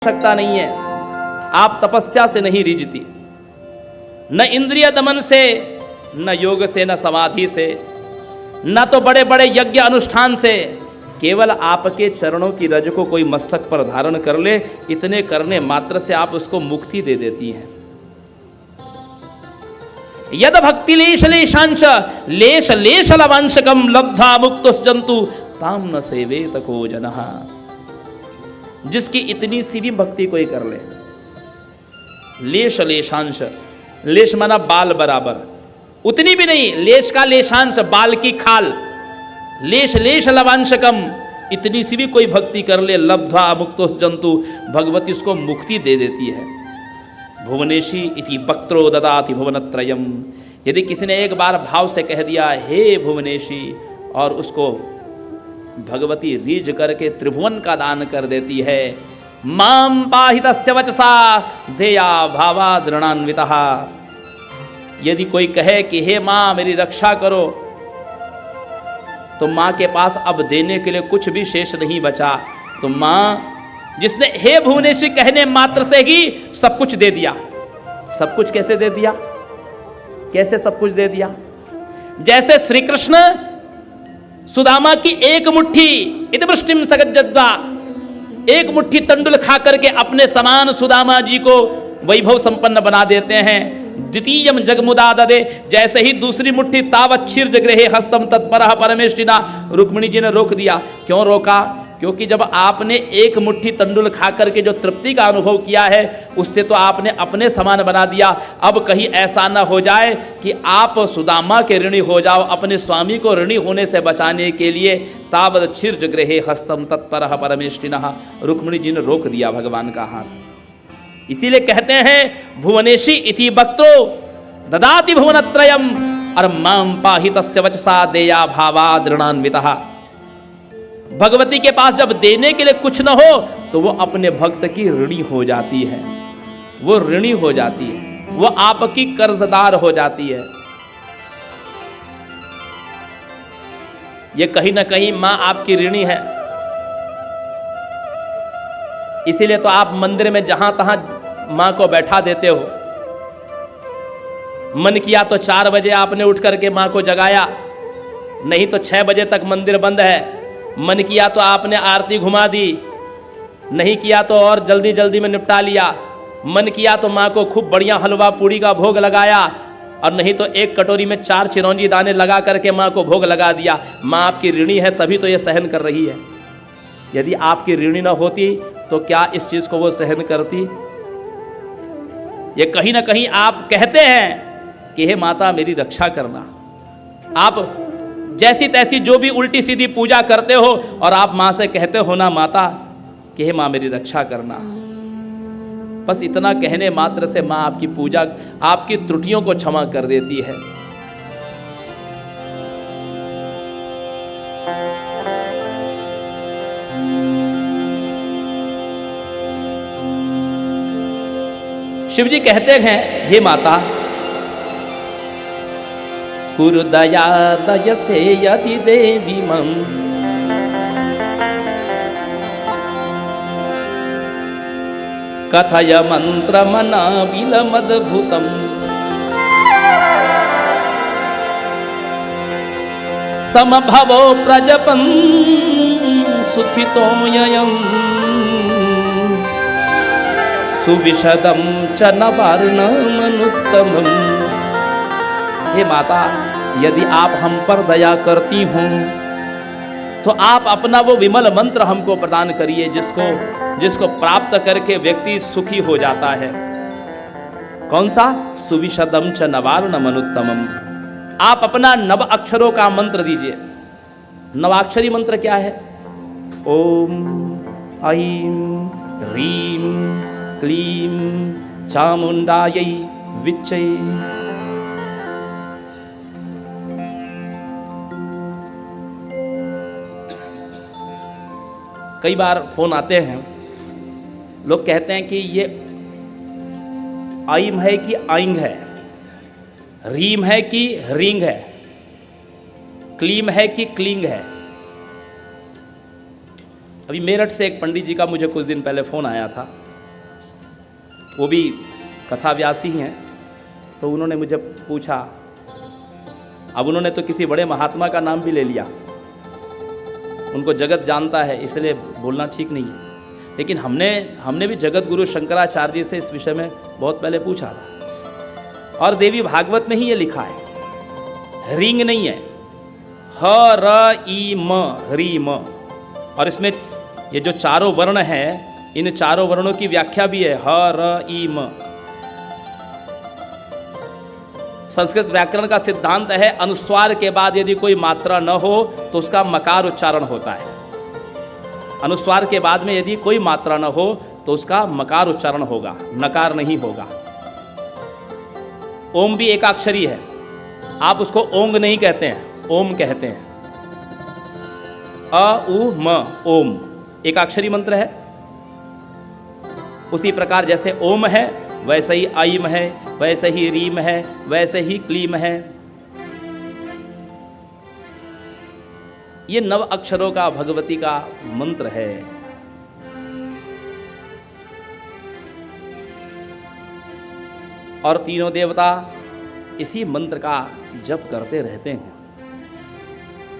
सकता नहीं है। आप तपस्या से नहीं रिझती, न इंद्रिय दमन से, न योग से, न समाधि से, न तो बड़े बड़े यज्ञ अनुष्ठान से। केवल आपके चरणों की रज को कोई मस्तक पर धारण कर ले, इतने करने मात्र से आप उसको मुक्ति दे देती हैं। यद भक्ति लेश लेशांश लेश लेश लवांशकम लब्धा मुक्तुस जंतु ताम न सेवेत को जनः। जिसकी इतनी सी भी भक्ति कोई कर ले, लेश लेशांश, लेश माना बाल बराबर, उतनी भी नहीं, लेश का लेशांश बाल की खाल, लेश लेश लवांशकम, इतनी सी भी कोई भक्ति कर ले, लब्ध्वा मुक्तोस जंतु, भगवती उसको मुक्ति दे देती है। भुवनेशी इति वक्त्रो ददाति भुवनत्रयम। यदि किसी ने एक बार भाव से कह दिया हे भुवनेशी, और उसको भगवती रीझ करके त्रिभुवन का दान कर देती है। माम पाहितस्य वचसा देया भावा दृणान्वितः। यदि कोई कहे कि हे माँ मेरी रक्षा करो, तो माँ के पास अब देने के लिए कुछ भी शेष नहीं बचा। तो माँ जिसने हे भुवनेश्वरी कहने मात्र से ही सब कुछ दे दिया। सब कुछ कैसे दे दिया? कैसे सब कुछ दे दिया? जैसे श्री कृष्ण सुदामा की एक मुट्ठी इतवृष्टिम सगज्जद्वा, एक मुट्ठी तंडुल खा करके अपने समान सुदामा जी को वैभव संपन्न बना देते हैं। द्वितीयम जगमुदा ददे, जैसे ही दूसरी मुट्ठी तावत क्षीर जगृहे हस्तम तत्परः परमेष्टिना, रुक्मिणी जी ने रोक दिया। क्यों रोका? क्योंकि जब आपने एक मुट्ठी तंडुल खा करके जो तृप्ति का अनुभव किया है, उससे तो आपने अपने समान बना दिया। अब कहीं ऐसा न हो जाए कि आप सुदामा के ऋणी हो जाओ। अपने स्वामी को ऋणी होने से बचाने के लिए तावत क्षीर जगृहे हस्तम तत्परः परमेष्टिनः, रुक्मिणी जी ने रोक दिया भगवान का हाथ। इसीलिए कहते हैं भुवनेशी इति वक्त्रो ददाति भुवनत्रयम, और मां पाहि तस्य वचसा देया भावा दृणान्वितः। भगवती के पास जब देने के लिए कुछ न हो, तो वो अपने भक्त की ऋणी हो जाती है, वो ऋणी हो जाती है, वो आपकी कर्जदार हो जाती है। ये कहीं ना कहीं मां आपकी ऋणी है। इसीलिए तो आप मंदिर में जहां तहां मां को बैठा देते हो। मन किया तो 4 बजे आपने उठ करके मां को जगाया, नहीं तो 6 बजे तक मंदिर बंद है। मन किया तो आपने आरती घुमा दी, नहीं किया तो और जल्दी जल्दी में निपटा लिया। मन किया तो माँ को खूब बढ़िया हलवा पूड़ी का भोग लगाया, और नहीं तो एक कटोरी में 4 चिरौंजी दाने लगा करके माँ को भोग लगा दिया। माँ आपकी ऋणी है, तभी तो ये सहन कर रही है। यदि आपकी ऋणी न होती तो क्या इस चीज को वो सहन करती? ये कहीं ना कहीं आप कहते हैं कि हे माता मेरी रक्षा करना। आप जैसी तैसी जो भी उल्टी सीधी पूजा करते हो, और आप मां से कहते हो ना माता कि हे मां मेरी रक्षा करना। बस इतना कहने मात्र से मां आपकी पूजा, आपकी त्रुटियों को क्षमा कर देती है। शिव जी कहते हैं हे माता कुरुदया दयसे यदि देवी मम, कथय मंत्रमनाविलमद्भुतम्, समभवो प्रजपन् सुखितो ययम्, सुविशदं च नवार्णमनुत्तमम्। हे माता, यदि आप हम पर दया करती हों तो आप अपना वो विमल मंत्र हमको प्रदान करिए, जिसको प्राप्त करके व्यक्ति सुखी हो जाता है। कौन सा? सुविशदम च नवार्णमनुत्तमम्। आप अपना 9 अक्षरों का मंत्र दीजिए। 9 मंत्र क्या है? ओम ऐं ह्रीं क्लीं चामुंडायै विच्चे। कई बार फोन आते हैं, लोग कहते हैं कि ये आइम है कि आइंग है, रीम है कि रिंग है, क्लीम है कि क्लिंग है। अभी मेरठ से एक पंडित जी का मुझे कुछ दिन पहले फ़ोन आया था। वो भी कथाव्यासी हैं। तो उन्होंने मुझे पूछा, अब उन्होंने तो किसी बड़े महात्मा का नाम भी ले लिया, उनको जगत जानता है, इसलिए बोलना ठीक नहीं है। लेकिन हमने भी जगत गुरु शंकराचार्य जी से इस विषय में बहुत पहले पूछा था, और देवी भागवत में ही ये लिखा है, रिंग नहीं है, ह र ई म, ह्री म। और इसमें ये जो चारों वर्ण हैं, इन चारों वर्णों की व्याख्या भी है, ह र ई म। संस्कृत व्याकरण का सिद्धांत है, अनुस्वार के बाद यदि कोई मात्रा न हो तो उसका मकार उच्चारण होता है। अनुस्वार के बाद में यदि कोई मात्रा न हो तो उसका मकार उच्चारण होगा, नकार नहीं होगा। ओम भी एकाक्षरी है, आप उसको ओंग नहीं कहते हैं, ओम कहते हैं। अ उ म, ओम एकाक्षरी मंत्र है। उसी प्रकार जैसे ओम है वैसे ही ऐम है, वैसे ही रीम है, वैसे ही क्लीम है। ये 9 अक्षरों का भगवती का मंत्र है। और तीनों देवता इसी मंत्र का जप करते रहते हैं।